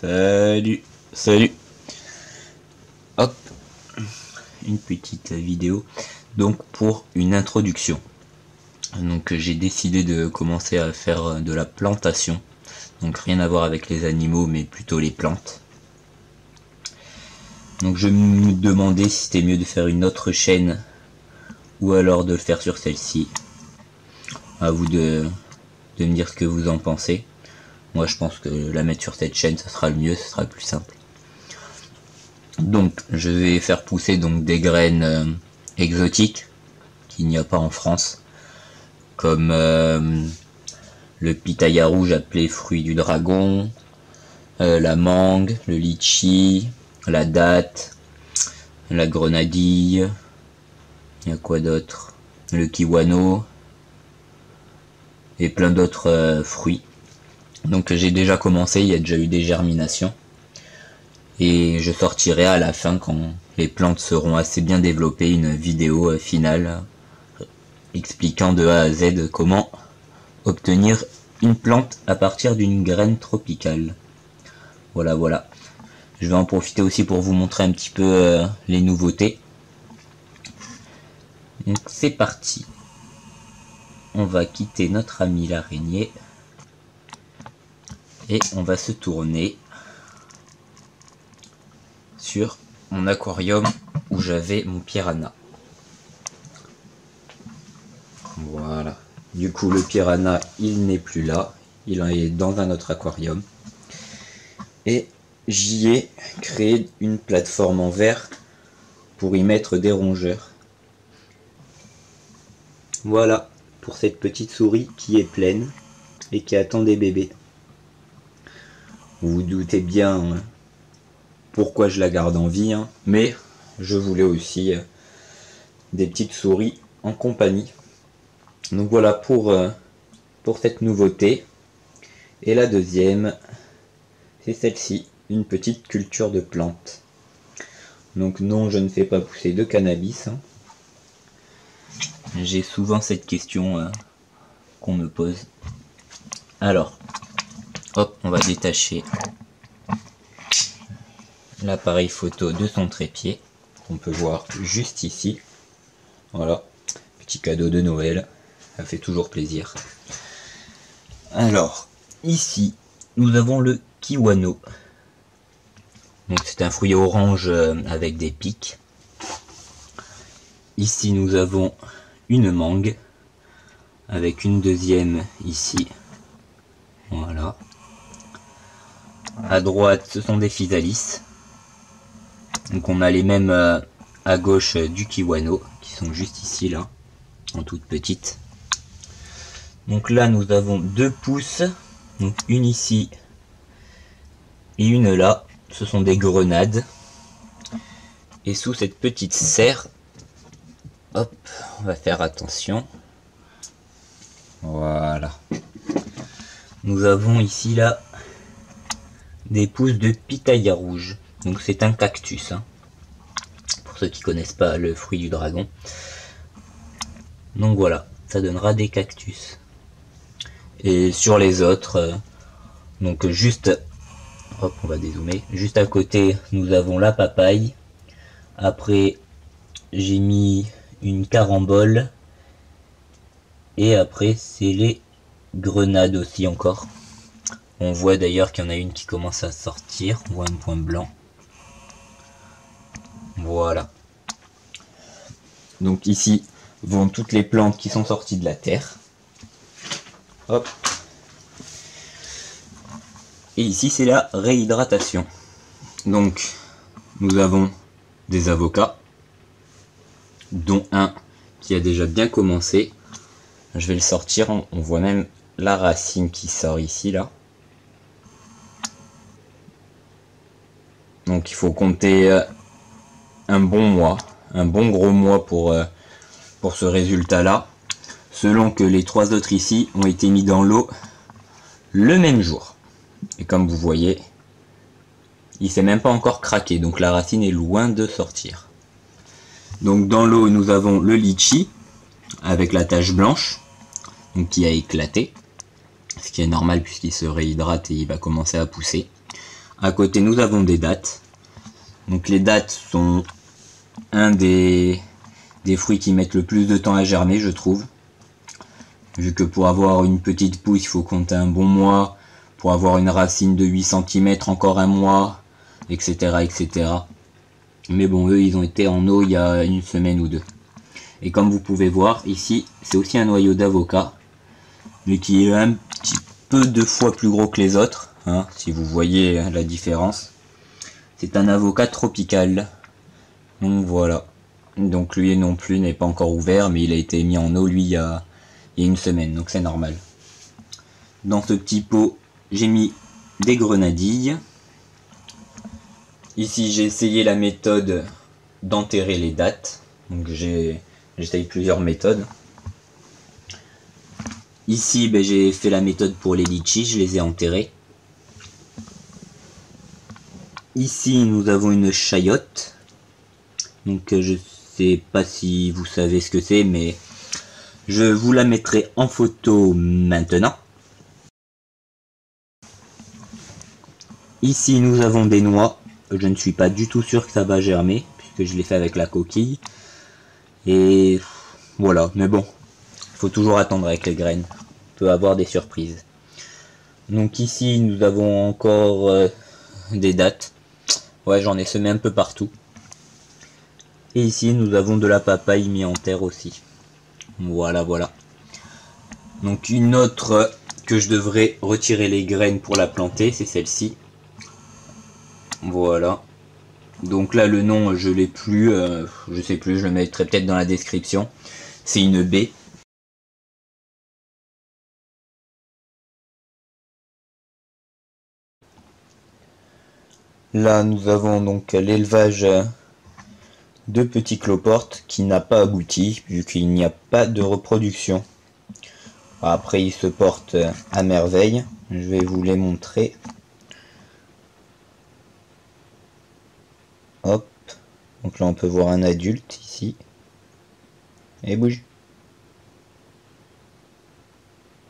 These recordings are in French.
Salut, salut. Hop, une petite vidéo. Donc pour une introduction. Donc j'ai décidé de commencer à faire de la plantation. Donc rien à voir avec les animaux, mais plutôt les plantes. Donc je me demandais si c'était mieux de faire une autre chaîne ou alors de le faire sur celle-ci. À vous de me dire ce que vous en pensez. Moi je pense que la mettre sur cette chaîne ça sera le mieux, ce sera le plus simple. Donc je vais faire pousser donc des graines exotiques qu'il n'y a pas en France, comme le pitaya rouge appelé fruit du dragon, la mangue, le litchi, la date, la grenadille, il y a quoi d'autre, le kiwano et plein d'autres fruits. Donc j'ai déjà commencé, il y a déjà eu des germinations et je sortirai à la fin, quand les plantes seront assez bien développées, une vidéo finale expliquant de A à Z comment obtenir une plante à partir d'une graine tropicale. Voilà. Je vais en profiter aussi pour vous montrer un petit peu les nouveautés. Donc c'est parti. On va quitter notre ami l'araignée. Et on va se tourner sur mon aquarium où j'avais mon piranha. Voilà. Du coup le piranha il n'est plus là. Il est dans un autre aquarium. Et j'y ai créé une plateforme en verre pour y mettre des rongeurs. Voilà pour cette petite souris qui est pleine et qui attend des bébés. Vous vous doutez bien pourquoi je la garde en vie, mais je voulais aussi des petites souris en compagnie. Donc voilà pour cette nouveauté. Et la deuxième, c'est celle-ci, une petite culture de plantes. Donc non, je ne fais pas pousser de cannabis. J'ai souvent cette question qu'on me pose. Alors, hop, on va détacher l'appareil photo de son trépied, qu'on peut voir juste ici. Voilà, petit cadeau de Noël, ça fait toujours plaisir. Alors, ici, nous avons le kiwano. Donc c'est un fruit orange avec des pics. Ici, nous avons une mangue, avec une deuxième ici. Voilà. À droite, ce sont des physalis. Donc on a les mêmes à gauche du kiwano, qui sont juste ici, là, en toutes petites. Donc là, nous avons deux pousses, donc une ici et une là. Ce sont des grenades. Et sous cette petite serre, hop, on va faire attention. Voilà. Nous avons ici, là, des pousses de pitaya rouge. Donc c'est un cactus, pour ceux qui connaissent pas le fruit du dragon. Donc voilà, ça donnera des cactus. Et sur les autres, donc juste, hop, on va dézoomer, juste à côté nous avons la papaye. Après j'ai mis une carambole. Et après c'est les grenades aussi encore. On voit d'ailleurs qu'il y en a une qui commence à sortir, on voit un point blanc. Voilà. Donc ici vont toutes les plantes qui sont sorties de la terre. Hop. Et ici c'est la réhydratation. Donc nous avons des avocats, dont un qui a déjà bien commencé. Je vais le sortir, on voit même la racine qui sort ici là. Donc il faut compter un bon mois, un bon gros mois pour ce résultat là, selon que les trois autres ici ont été mis dans l'eau le même jour. Et comme vous voyez, il s'est même pas encore craqué, donc la racine est loin de sortir. Donc dans l'eau nous avons le litchi avec la tache blanche, donc qui a éclaté, ce qui est normal puisqu'il se réhydrate et il va commencer à pousser. À côté, nous avons des dattes. Donc les dattes sont un des fruits qui mettent le plus de temps à germer, je trouve. Vu que pour avoir une petite pousse, il faut compter un bon mois. Pour avoir une racine de 8 cm, encore un mois, etc., etc. Mais bon, eux, ils ont été en eau il y a une semaine ou deux. Et comme vous pouvez voir, ici, c'est aussi un noyau d'avocat, mais qui est un petit peu 2 fois plus gros que les autres, hein, si vous voyez la différence. C'est un avocat tropical. Donc voilà. Donc lui non plus n'est pas encore ouvert, mais il a été mis en eau, lui, il y a une semaine, donc c'est normal. Dans ce petit pot, j'ai mis des grenadilles. Ici, j'ai essayé la méthode d'enterrer les dattes. Donc j'essaye plusieurs méthodes. Ici, j'ai fait la méthode pour les litchis, je les ai enterrés. Ici, nous avons une chayotte. Donc je sais pas si vous savez ce que c'est, mais je vous la mettrai en photo maintenant. Ici, nous avons des noix. Je ne suis pas du tout sûr que ça va germer, puisque je l'ai fait avec la coquille. Et voilà, mais bon, il faut toujours attendre avec les graines. On peut avoir des surprises. Donc ici, nous avons encore des dattes. Ouais, j'en ai semé un peu partout. Et ici, nous avons de la papaye mis en terre aussi. Voilà, voilà. Donc une autre que je devrais retirer les graines pour la planter, c'est celle-ci. Voilà. Donc là, le nom, je l'ai plus. Je sais plus, je le mettrai peut-être dans la description. C'est une baie. Là, nous avons donc l'élevage de petits cloportes qui n'a pas abouti, vu qu'il n'y a pas de reproduction. Après, ils se portent à merveille. Je vais vous les montrer. Hop. Donc là, on peut voir un adulte ici. Et bouge.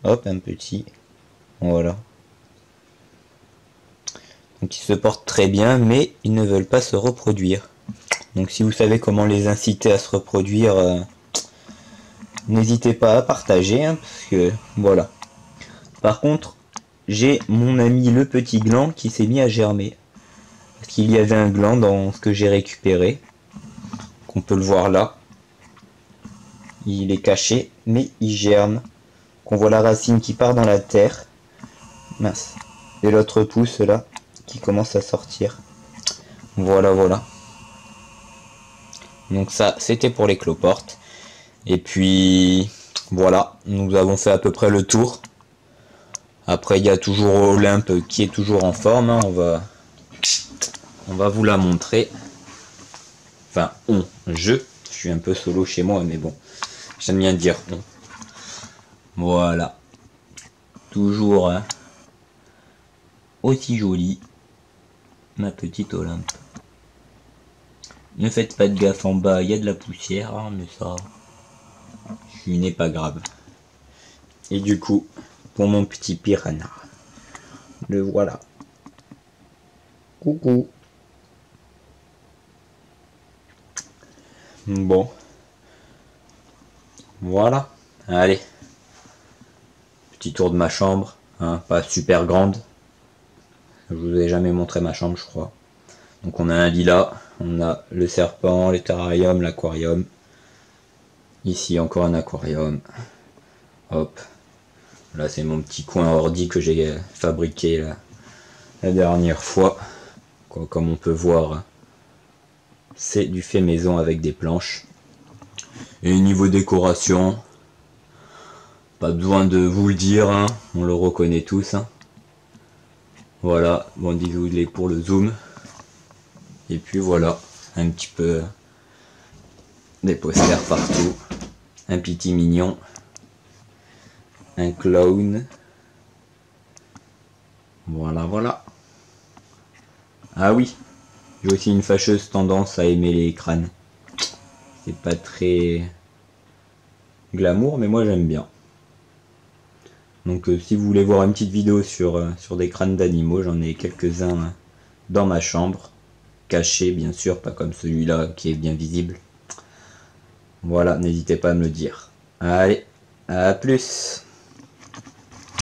Hop, un petit. Voilà. Donc ils se portent très bien, mais ils ne veulent pas se reproduire. Donc si vous savez comment les inciter à se reproduire, n'hésitez pas à partager, hein, parce que voilà. Par contre, j'ai mon ami le petit gland qui s'est mis à germer. Parce qu'il y avait un gland dans ce que j'ai récupéré. Qu'on peut le voir là. Il est caché, mais il germe. Qu'on voit la racine qui part dans la terre. Mince. Et l'autre pousse là, qui commence à sortir. Voilà, voilà. Donc ça, c'était pour les cloportes. Et puis, voilà, nous avons fait à peu près le tour. Après, il y a toujours Olympe qui est toujours en forme. Hein. On va vous la montrer. Enfin, je suis un peu solo chez moi, mais bon, j'aime bien dire on. Voilà. Toujours hein, aussi jolie, ma petite Olympe. Ne faites pas de gaffe en bas, il y a de la poussière, hein, mais ça, n'est pas grave. Et du coup, pour mon petit piranha, le voilà. Coucou. Bon. Voilà. Allez. Petit tour de ma chambre, hein, pas super grande. Je vous ai jamais montré ma chambre, je crois. Donc on a un lilas, on a le serpent, les terrariums, l'aquarium. Ici encore un aquarium. Hop. Là c'est mon petit coin ordi que j'ai fabriqué la dernière fois. Comme on peut voir, c'est du fait maison avec des planches. Et niveau décoration, pas besoin de vous le dire, hein, on le reconnaît tous. Hein. Voilà, bon désolé pour le zoom. Et puis voilà, un petit peu des posters partout. Un petit mignon. Un clown. Voilà, voilà. Ah oui, j'ai aussi une fâcheuse tendance à aimer les crânes. C'est pas très glamour, mais moi j'aime bien. Donc si vous voulez voir une petite vidéo sur des crânes d'animaux, j'en ai quelques-uns dans ma chambre, caché bien sûr, pas comme celui-là qui est bien visible. Voilà, n'hésitez pas à me le dire. Allez, à plus.